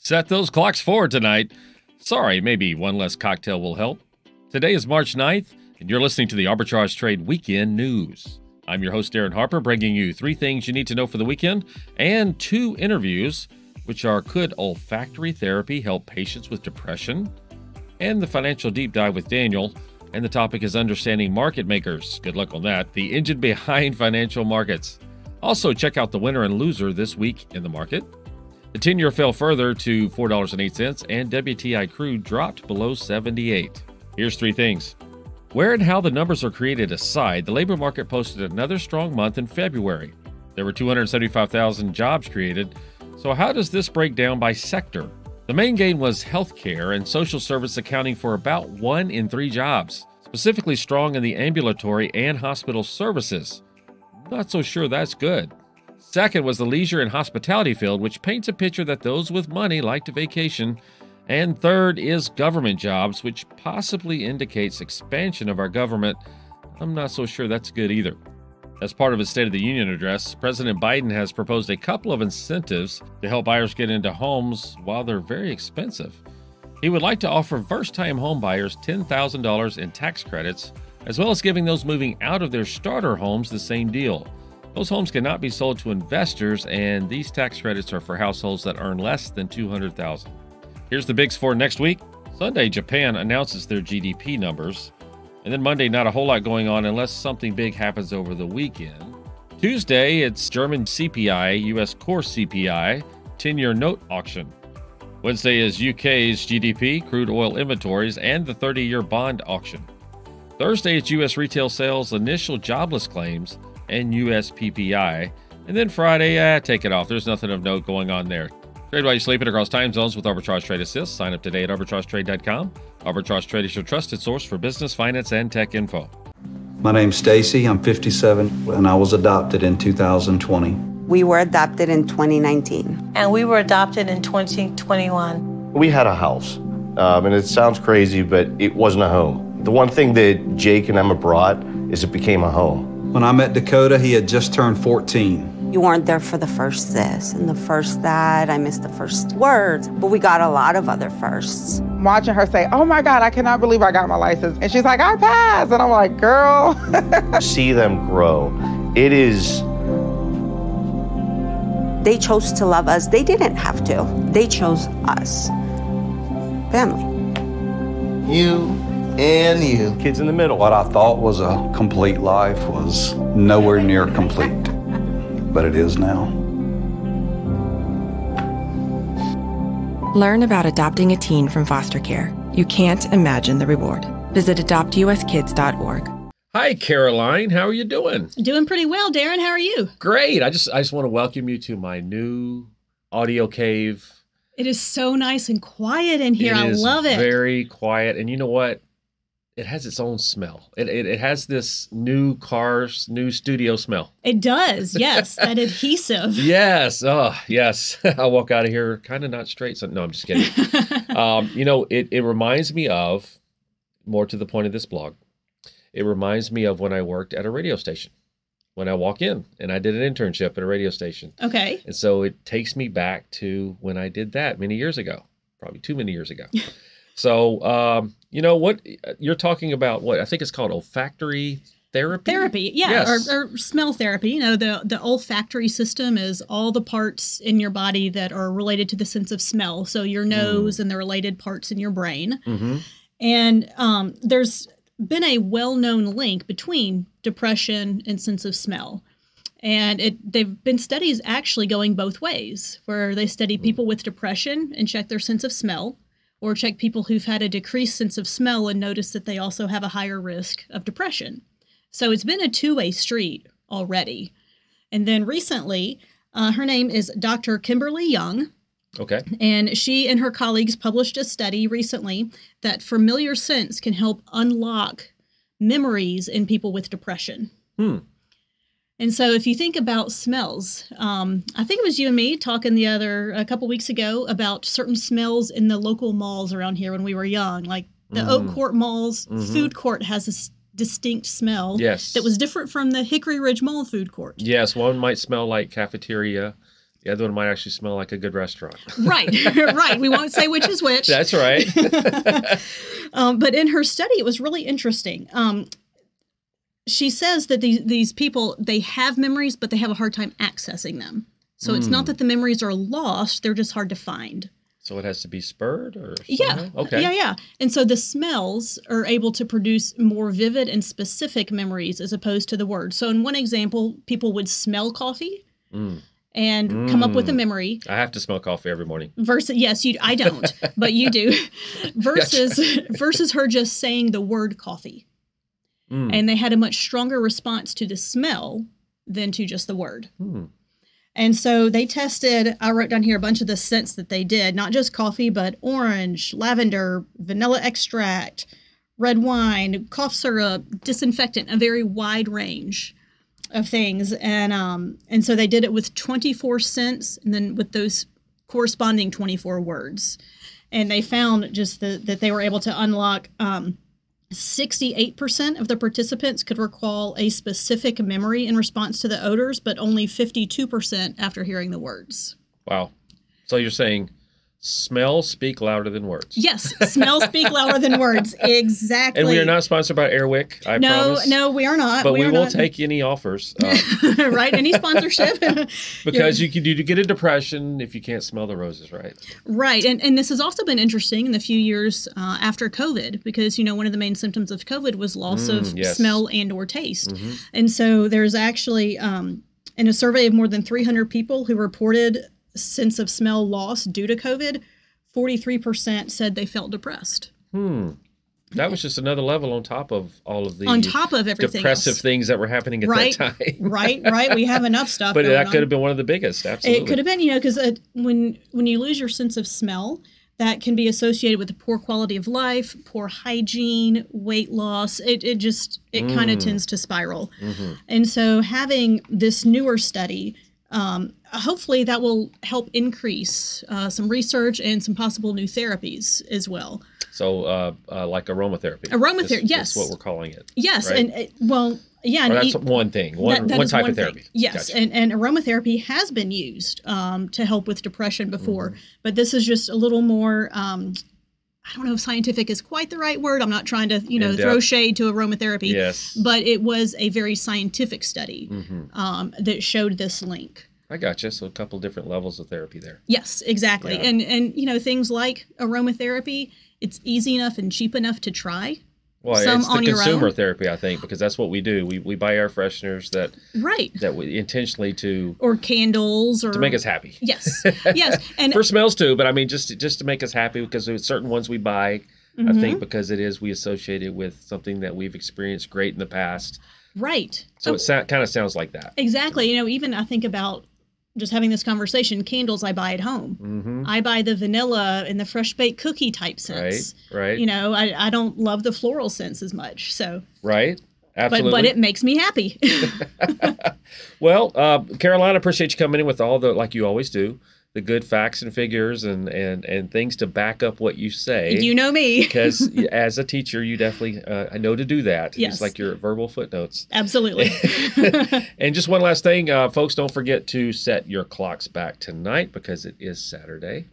Set those clocks forward tonight. Sorry, maybe one less cocktail will help. Today is March 9th, and you're listening to the Arbitrage Trade Weekend News. I'm your host, Darin Harper, bringing you 3 things you need to know for the weekend and 2 interviews, which are Could Olfactory Therapy Help Patients with Depression? And the Financial Deep Dive with Daniel. And the topic is Understanding Market Makers. Good luck on that. The engine behind financial markets. Also, check out the winner and loser this week in the market. The 10-year fell further to $4.08, and WTI crude dropped below 78. Here's 3 things. Where and how the numbers are created aside, the labor market posted another strong month in February. There were 275,000 jobs created. So how does this break down by sector? The main gain was healthcare and social service, accounting for about 1 in 3 jobs, specifically strong in the ambulatory and hospital services. Not so sure that's good. Second was the leisure and hospitality field, which paints a picture that those with money like to vacation. And third is government jobs, which possibly indicates expansion of our government. I'm not so sure that's good either. As part of his State of the Union address, President Biden has proposed a couple of incentives to help buyers get into homes while they're very expensive. He would like to offer first-time home buyers $10,000 in tax credits, as well as giving those moving out of their starter homes the same deal. Those homes cannot be sold to investors, and these tax credits are for households that earn less than $200,000. Here's the bigs for next week. Sunday, Japan announces their GDP numbers. And then Monday, not a whole lot going on unless something big happens over the weekend. Tuesday, it's German CPI, US core CPI, 10-year note auction. Wednesday is UK's GDP, crude oil inventories, and the 30-year bond auction. Thursday, it's US retail sales, initial jobless claims, and US PPI. And then Friday, take it off. There's nothing of note going on there. Trade while you sleep across time zones with Arbitrage Trade Assist. Sign up today at arbitragetrade.com. Arbitrage Trade is your trusted source for business, finance, and tech info. My name's Stacy. I'm 57, and I was adopted in 2020. We were adopted in 2019. And we were adopted in 2021. We had a house, and it sounds crazy, but it wasn't a home. The one thing that Jake and Emma brought is it became a home. When I met Dakota, he had just turned 14. You weren't there for the first this and the first that. I missed the first words, but we got a lot of other firsts. Watching her say, oh my God, I cannot believe I got my license. And she's like, I passed. And I'm like, girl. See them grow. It is. They chose to love us. They didn't have to. They chose us. Family. You and you. Kids in the middle. What I thought was a complete life was nowhere near complete, but it is now. Learn about adopting a teen from foster care. You can't imagine the reward. Visit adoptuskids.org. Hi, Caroline. How are you doing? Doing pretty well, Darin. How are you? Great. I just want to welcome you to my new audio cave. It is so nice and quiet in here. I love it. Very quiet. And you know what? It has its own smell. It has this new studio smell. It does, yes. That adhesive. Yes. Oh, yes. I'll walk out of here kind of not straight. So, no, I'm just kidding. It reminds me of, more to the point of this blog, it reminds me of when I worked at a radio station. When I walk in, and I did an internship at a radio station. Okay. And so it takes me back to when I did that many years ago, probably too many years ago. So, what you're talking about, what I think it's called olfactory therapy? Therapy, yeah, yes. or smell therapy. The olfactory system is all the parts in your body that are related to the sense of smell. So your nose and the related parts in your brain. Mm-hmm. And there's been a well-known link between depression and sense of smell. And they've been studies actually going both ways, where they study people with depression and check their sense of smell, or check people who've had a decreased sense of smell and notice that they also have a higher risk of depression. So it's been a two-way street already. And then recently, her name is Dr. Kimberly Young. Okay. And she and her colleagues published a study recently that familiar scents can help unlock memories in people with depression. And so if you think about smells, I think it was you and me talking a couple weeks ago about certain smells in the local malls around here when we were young, like the Oak Court malls. Food court has a distinct smell that was different from the Hickory Ridge Mall food court. Yes, one might smell like cafeteria. The other one might actually smell like a good restaurant. Right, right. We won't say which is which. That's right. But in her study, it was really interesting. She says that these people, they have memories, but they have a hard time accessing them. So it's not that the memories are lost, they're just hard to find. So it has to be spurred or something? Yeah. Okay. Yeah. And so the smells are able to produce more vivid and specific memories as opposed to the words. So in one example, people would smell coffee and come up with a memory. I have to smell coffee every morning. Versus, yes, I don't, but you do. Versus her just saying the word coffee. And they had a much stronger response to the smell than to just the word. And so they tested, I wrote down here a bunch of the scents that they did, not just coffee, but orange, lavender, vanilla extract, red wine, cough syrup, disinfectant, a very wide range of things. And so they did it with 24 scents and then with those corresponding 24 words. And they found just that they were able to unlock 68% of the participants could recall a specific memory in response to the odors, but only 52% after hearing the words. Wow. So you're saying smells speak louder than words. Yes, smells speak louder than words. Exactly. And we are not sponsored by Airwick, I promise. No, we are not. But we will take any offers. Right, any sponsorship. Because you get a depression if you can't smell the roses, right? Right, and this has also been interesting in the few years after COVID, because, one of the main symptoms of COVID was loss of smell and or taste. And so there's actually, in a survey of more than 300 people who reported sense of smell loss due to COVID, 43% said they felt depressed. That was just another level on top of all of the everything depressive else. things that were happening at that time. Right. We have enough stuff. But going that on. could have been one of the biggest. Absolutely, it could have been. Because when you lose your sense of smell, that can be associated with a poor quality of life, poor hygiene, weight loss. It kind of tends to spiral. And so having this newer study, hopefully that will help increase some research and some possible new therapies as well. So like aromatherapy. Aromatherapy, yes. That's what we're calling it. Yes, right? And that's one thing, one type of therapy. Yes, gotcha. and aromatherapy has been used to help with depression before, but this is just a little more, I don't know if scientific is quite the right word. I'm not trying to, throw shade to aromatherapy. Yes. But it was a very scientific study that showed this link. I gotcha. So a couple different levels of therapy there. Yes, exactly. Yeah. And things like aromatherapy, it's easy enough and cheap enough to try. Well, it's the consumer therapy, I think, because that's what we do. We buy air fresheners that we intentionally or candles to make us happy. Yes, and for smells too. But I mean, just to make us happy, because there's certain ones we buy. I think because we associate it with something that we've experienced great in the past. Right. So it kind of sounds like that. Exactly. Even I think about just having this conversation, candles I buy at home. I buy the vanilla and the fresh baked cookie type scents. Right. I don't love the floral scents as much. So right. Absolutely. But it makes me happy. Well, Caroline, I appreciate you coming in with all like you always do, the good facts and figures and things to back up what you say. You know me. Because as a teacher, you definitely I know to do that. Yes. It's like your verbal footnotes. Absolutely. And just one last thing, folks, don't forget to set your clocks back tonight because it is Saturday.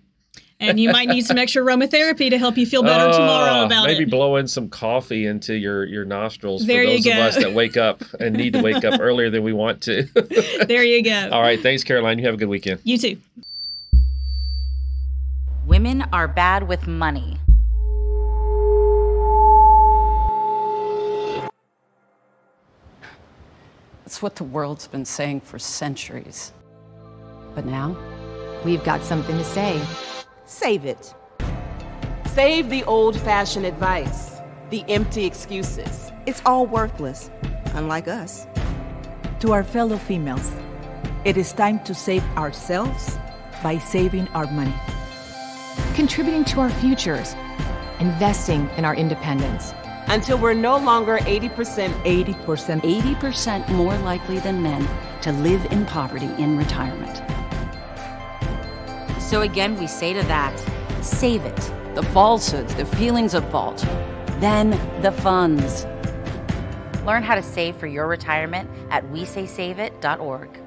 And you might need some extra aromatherapy to help you feel better tomorrow about maybe it. Maybe blow in some coffee into your nostrils there for those of us that wake up and need to wake up earlier than we want to. There you go. All right. Thanks, Caroline. You have a good weekend. You too. Women are bad with money. It's what the world's been saying for centuries. But now, we've got something to say. Save it. Save the old-fashioned advice, the empty excuses. It's all worthless, unlike us. To our fellow females, it is time to save ourselves by saving our money. Contributing to our futures, investing in our independence. Until we're no longer 80% more likely than men to live in poverty in retirement. So again, we say to that, save it. The falsehoods, the feelings of fault, then the funds. Learn how to save for your retirement at wesaysaveit.org.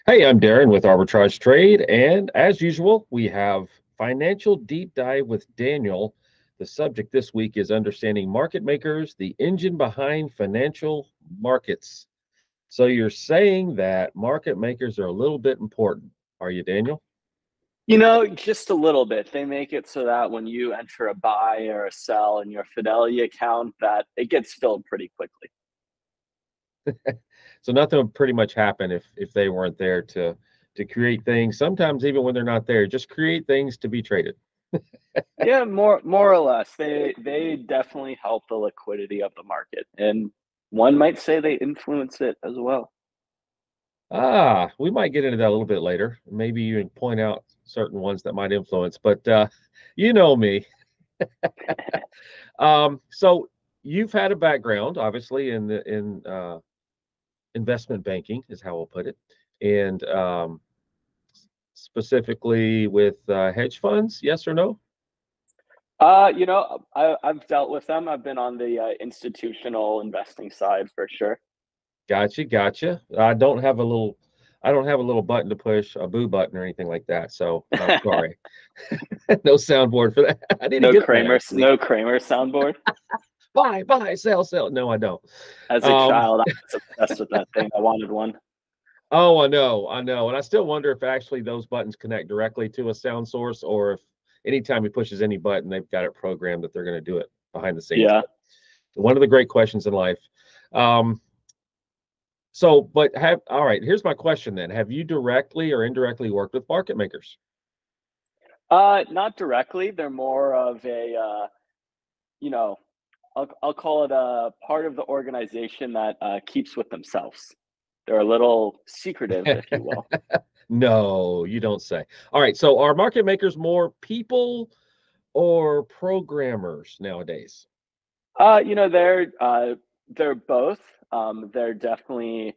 Hey, I'm Darin with Arbitrage Trade, and as usual, we have Financial Deep Dive with Daniel. The subject this week is understanding market makers, the engine behind financial markets. So you're saying that market makers are a little bit important, are you, Daniel? Just a little bit. They make it so that when you enter a buy or a sell in your Fidelity account, that it gets filled pretty quickly. So nothing would pretty much happen if they weren't there to create things. Sometimes even when they're not there, just create things to be traded. Yeah, more or less. They definitely help the liquidity of the market, and one might say they influence it as well. We might get into that a little bit later. Maybe you can point out certain ones that might influence, but you know me. So you've had a background, obviously, in investment banking, is how we'll put it, and specifically with hedge funds. Yes or no? I've dealt with them. I've been on the institutional investing side for sure. Gotcha. I don't have a little button to push, a boo button or anything like that. So I'm sorry. No soundboard for that. I need no to get Kramer soundboard. Buy, sell. No, I don't. As a child, I was obsessed with that thing. I wanted one. Oh, I know. And I still wonder if actually those buttons connect directly to a sound source, or if anytime he pushes any button, they've got it programmed that they're going to do it behind the scenes. Yeah. One of the great questions in life. All right, here's my question then. Have you directly or indirectly worked with market makers? Not directly. They're more of a, I'll call it a part of the organization that keeps with themselves. They're a little secretive, if you will. No, you don't say. All right, so are market makers more people or programmers nowadays? They're both. They're definitely,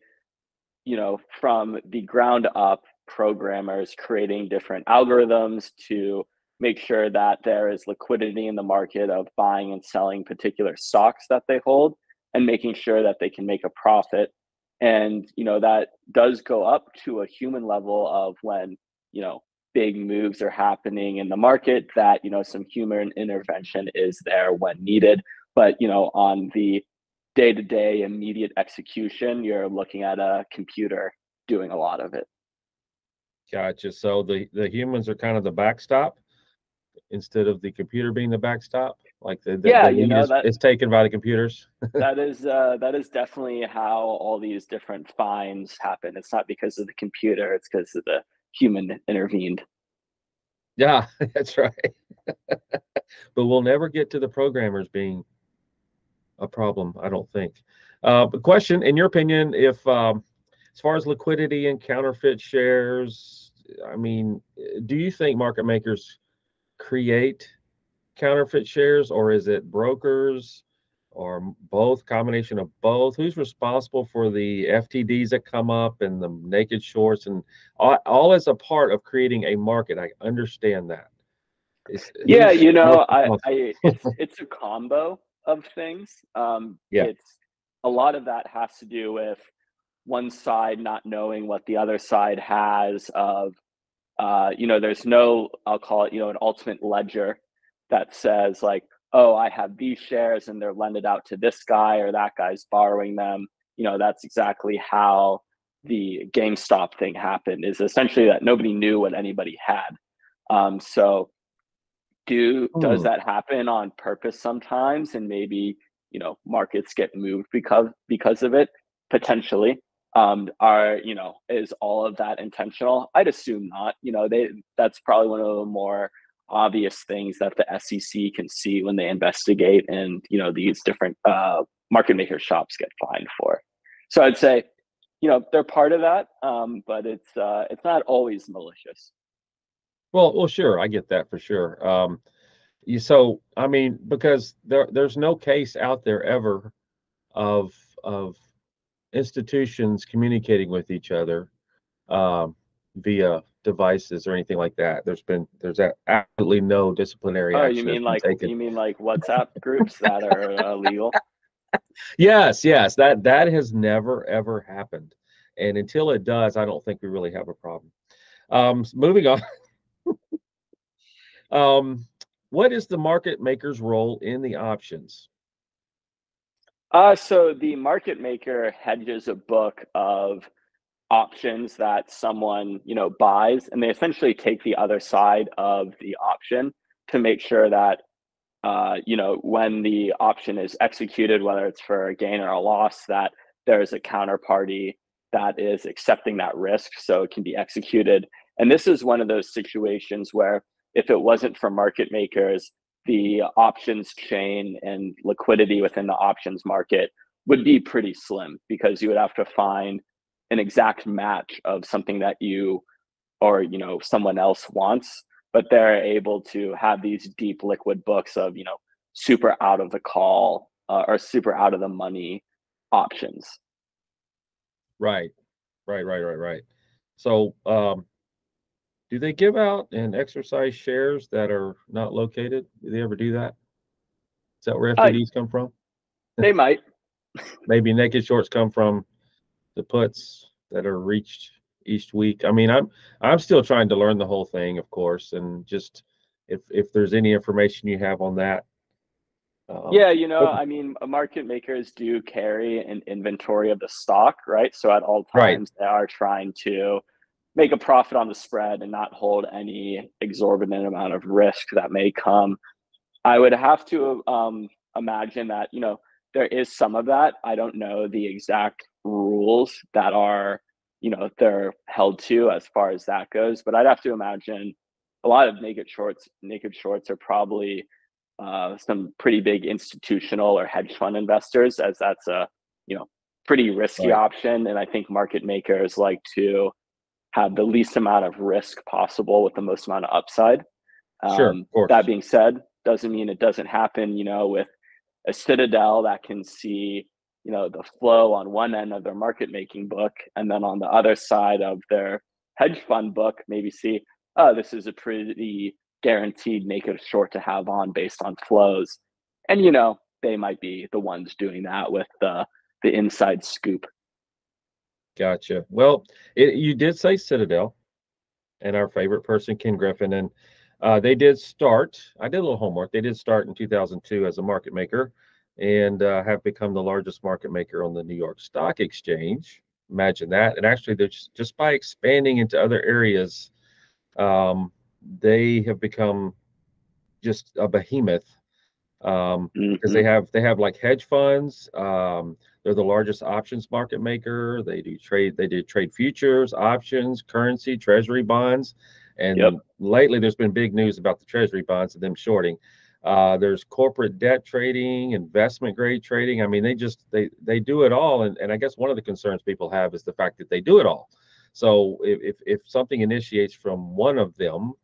from the ground up programmers creating different algorithms to make sure that there is liquidity in the market of buying and selling particular stocks that they hold and making sure that they can make a profit. And, that does go up to a human level of when, big moves are happening in the market that, some human intervention is there when needed. But, on the day-to-day immediate execution, you're looking at a computer doing a lot of it. Gotcha. So the humans are kind of the backstop instead of the computer being the backstop. Like it's taken by the computers. that is definitely how all these different finds happen. It's not because of the computer; it's because of the human intervened. Yeah, that's right. But we'll never get to the programmers being a problem, I don't think. But question, in your opinion, if as far as liquidity and counterfeit shares, do you think market makers create counterfeit shares, or is it brokers, or both, combination of both? Who's responsible for the FTDs that come up and the naked shorts, and all as a part of creating a market? I understand that. It's a combo of things. It's a lot of that has to do with one side not knowing what the other side has of, there's no, I'll call it, an ultimate ledger that says like, oh, I have these shares and they're lended out to this guy or that guy's borrowing them. That's exactly how the GameStop thing happened, is essentially that nobody knew what anybody had. Does that happen on purpose sometimes? And maybe, markets get moved because of it, potentially. Is all of that intentional? I'd assume not. That's probably one of the more obvious things that the SEC can see when they investigate, and these different market maker shops get fined for. So I'd say they're part of that, but it's not always malicious. Well, sure, I get that for sure. Because there's no case out there ever of institutions communicating with each other via devices or anything like that. There's absolutely no disciplinary action. You mean like WhatsApp groups that are illegal? Yes, that has never ever happened. And until it does, I don't think we really have a problem. Moving on. What is the market maker's role in the options? So the market maker hedges a book of options that someone, buys, and they essentially take the other side of the option to make sure that, when the option is executed, whether it's for a gain or a loss, that there's a counterparty that is accepting that risk so it can be executed. And this is one of those situations where if it wasn't for market makers, the options chain and liquidity within the options market would be pretty slim, because you would have to find an exact match of something that you or someone else wants, but they're able to have these deep liquid books of super out of the call or super out of the money options. Right. So do they give out and exercise shares that are not located? Do they ever do that? Is that where FTDs come from? They might. Maybe naked shorts come from the puts that are reached each week. I mean, I'm still trying to learn the whole thing, of course, and just if there's any information you have on that. I mean, market makers do carry an inventory of the stock, right? So at all times, They are trying to make a profit on the spread and not hold any exorbitant amount of risk that may come. I would have to imagine that, there is some of that. I don't know the exact rules that are, they're held to as far as that goes, but I'd have to imagine a lot of naked shorts are probably some pretty big institutional or hedge fund investors, as that's a, pretty risky option. And I think market makers like to have the least amount of risk possible with the most amount of upside. Sure, of course. That being said, doesn't mean it doesn't happen, with a Citadel that can see, the flow on one end of their market making book, and then on the other side of their hedge fund book, maybe see, oh, this is a pretty guaranteed naked short to have on based on flows. And, they might be the ones doing that with the inside scoop. Gotcha. Well, you did say Citadel and our favorite person, Ken Griffin, and they did start, I did a little homework. They did start in 2002 as a market maker and have become the largest market maker on the New York Stock Exchange. Imagine that. And actually, they're just by expanding into other areas, they have become just a behemoth because they have like hedge funds. They're the largest options market maker. They did trade futures, options, currency, treasury bonds. And lately there's been big news about the treasury bonds and them shorting. There's corporate debt trading, investment grade trading. I mean, they do it all. And I guess one of the concerns people have is the fact that they do it all. So if something initiates from one of them,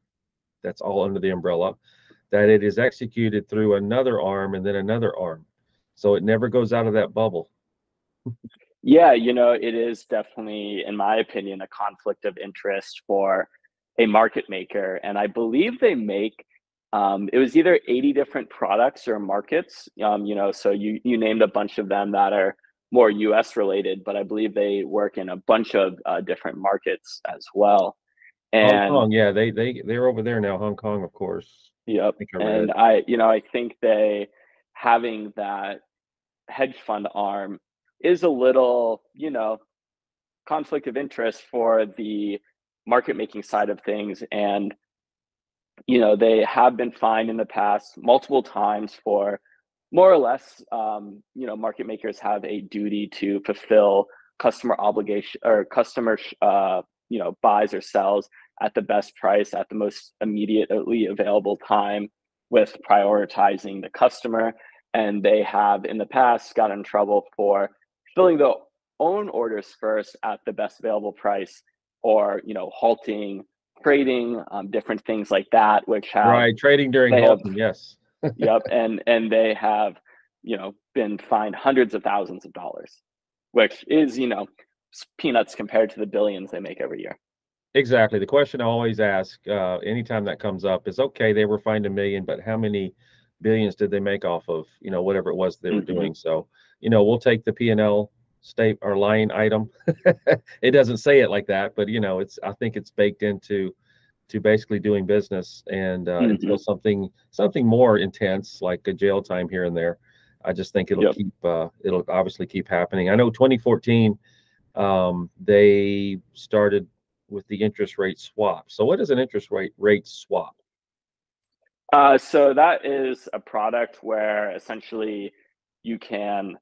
that's all under the umbrella, that it is executed through another arm and then another arm. So it never goes out of that bubble. Yeah, it is definitely, in my opinion, a conflict of interest for a market maker. And I believe they make, it was either 80 different products or markets, so you named a bunch of them that are more US related, but I believe they work in a bunch of different markets as well. And Hong Kong, yeah, they're over there now, Hong Kong, of course. Yep. And I think having that hedge fund arm is a little, conflict of interest for the market making side of things. And, they have been fined in the past multiple times for more or less, market makers have a duty to fulfill customer obligation or customer, buys or sells at the best price at the most immediately available time with prioritizing the customer. And they have in the past got in trouble for filling their own orders first at the best available price, or, halting trading, different things like that, which have trading during halting, yes. Yep. And they have, been fined hundreds of thousands of dollars, which is, peanuts compared to the billions they make every year. Exactly. The question I always ask anytime that comes up is, okay, they were fined $1 million, but how many billions did they make off of, whatever it was they were doing? So, we'll take the P&L line item. It doesn't say it like that, but I think it's baked into basically doing business, and until something more intense like a jail time here and there, I just think it'll it'll obviously keep happening. I know 2014 they started with the interest rate swap. So what is an interest rate swap? So that is a product where essentially you can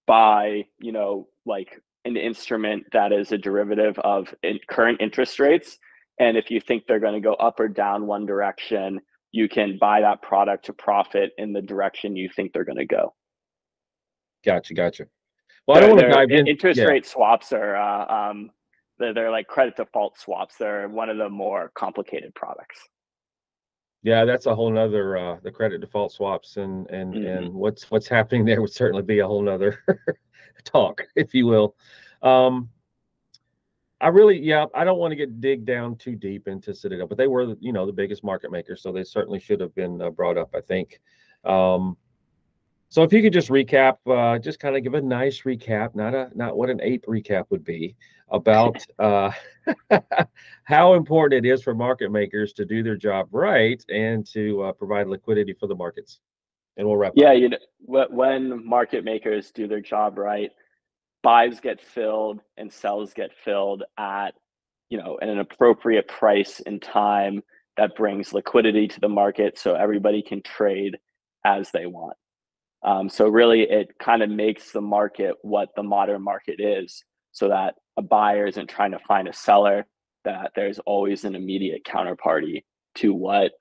buy, an instrument that is a derivative of current interest rates. And if you think they're going to go up or down one direction, you can buy that product to profit in the direction you think they're going to go. Gotcha. Well, I don't want to dive in. Interest rate swaps are, they're like credit default swaps. They're one of the more complicated products. Yeah, that's a whole nother, the credit default swaps and what's happening there would certainly be a whole nother talk, if you will. I don't want to dig down too deep into Citadel, but they were, the biggest market maker, so they certainly should have been brought up, I think. So if you could just recap, just kind of give a nice recap, not what an ape recap would be, about how important it is for market makers to do their job right and to provide liquidity for the markets. And we'll wrap up. Yeah, when market makers do their job right, buys get filled and sells get filled at, an appropriate price and time that brings liquidity to the market so everybody can trade as they want. So really it kind of makes the market what the modern market is, so that a buyer isn't trying to find a seller, that there's always an immediate counterparty to what,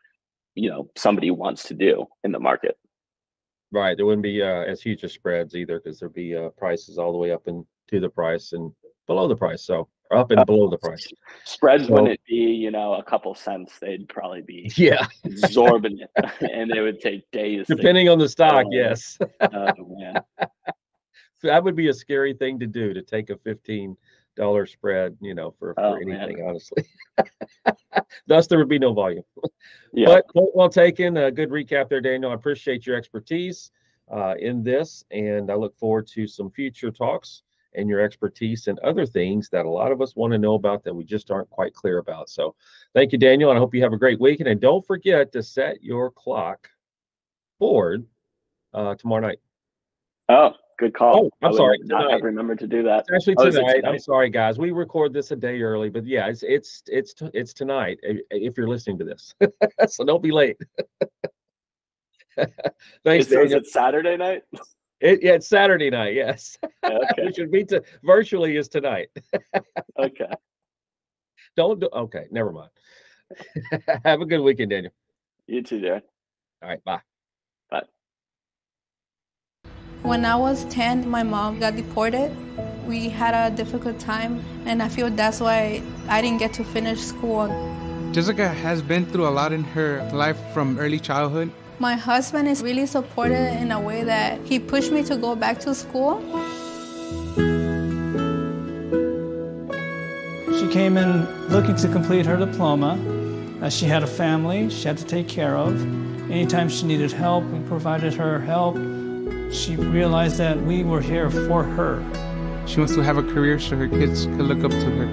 somebody wants to do in the market. Right. There wouldn't be as huge as spreads either, because there'd be prices all the way up and to the price and below the price. So up and below the price. Spreads wouldn't be, a couple cents. They'd probably be exorbitant, and it would take days. Depending on the stock, yes. Oh man. That would be a scary thing to do, to take a $15 spread, for anything, man. Honestly. Thus, there would be no volume. Yeah. But well taken. A good recap there, Daniel. I appreciate your expertise in this, and I look forward to some future talks and your expertise in other things that a lot of us want to know about that we just aren't quite clear about. So thank you, Daniel, and I hope you have a great weekend. And don't forget to set your clock forward tomorrow night. Oh, good call. Oh, I'm sorry. I remembered to do that. It's actually tonight. I'm sorry, guys. We record this a day early, but yeah, it's tonight if you're listening to this. So don't be late. Thanks, Daniel. Is it Saturday night? It's Saturday night, yes. Okay. Which would be virtually is tonight. Okay. Okay, never mind. Have a good weekend, Daniel. You too, Darin. All right, bye. Bye. When I was 10, my mom got deported. We had a difficult time, and I feel that's why I didn't get to finish school. Jessica has been through a lot in her life from early childhood. My husband is really supportive in a way that he pushed me to go back to school. She came in looking to complete her diploma. She had a family she had to take care of. Anytime she needed help, we provided her help. She realized that we were here for her. She wants to have a career so her kids can look up to her.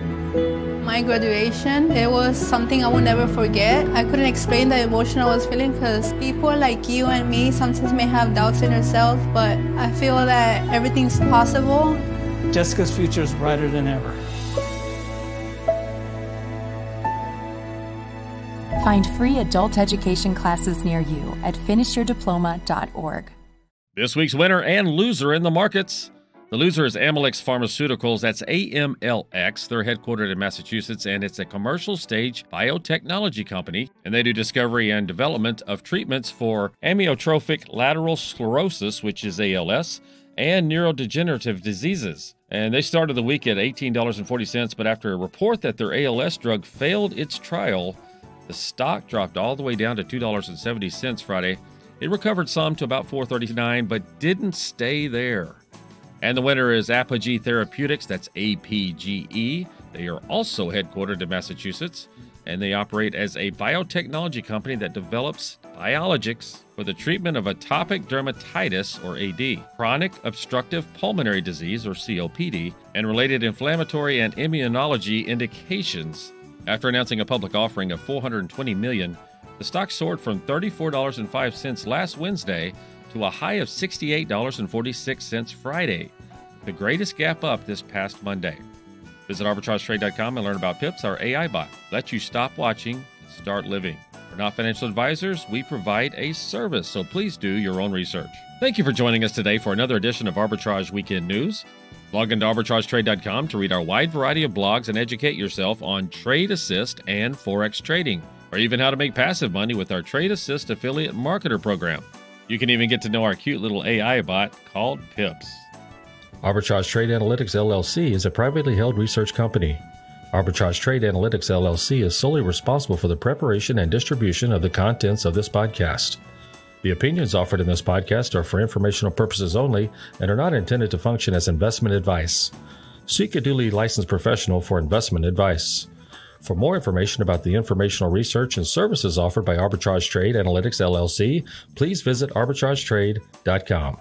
My graduation, it was something I will never forget. I couldn't explain the emotion I was feeling because people like you and me sometimes may have doubts in ourselves, but I feel that everything's possible. Jessica's future is brighter than ever. Find free adult education classes near you at finishyourdiploma.org. This week's winner and loser in the markets. The loser is Amylyx Pharmaceuticals. That's AMLX. They're headquartered in Massachusetts, and it's a commercial stage biotechnology company. And they do discovery and development of treatments for amyotrophic lateral sclerosis, which is ALS, and neurodegenerative diseases. And they started the week at $18.40, but after a report that their ALS drug failed its trial, the stock dropped all the way down to $2.70 Friday. It recovered some to about $4.39, but didn't stay there. And the winner is Apogee Therapeutics. That's APGE. They are also headquartered in Massachusetts. and they operate as a biotechnology company that develops biologics for the treatment of atopic dermatitis, or AD, chronic obstructive pulmonary disease, or COPD, and related inflammatory and immunology indications. After announcing a public offering of $420 million, the stock soared from $34.05 last Wednesday to a high of $68.46 Friday, the greatest gap up this past Monday. Visit arbitragetrade.com and learn about Pips, our AI bot. Let you stop watching and start living. We're not financial advisors. We provide a service, so please do your own research. Thank you for joining us today for another edition of Arbitrage Weekend News. Log into arbitragetrade.com to read our wide variety of blogs and educate yourself on Trade Assist and Forex trading, or even how to make passive money with our Trade Assist Affiliate Marketer program. You can even get to know our cute little AI bot called Pips. Arbitrage Trade Analytics LLC is a privately held research company. Arbitrage Trade Analytics LLC is solely responsible for the preparation and distribution of the contents of this podcast. The opinions offered in this podcast are for informational purposes only and are not intended to function as investment advice. Seek a duly licensed professional for investment advice. For more information about the informational research and services offered by Arbitrage Trade Analytics LLC, please visit arbitragetrade.com.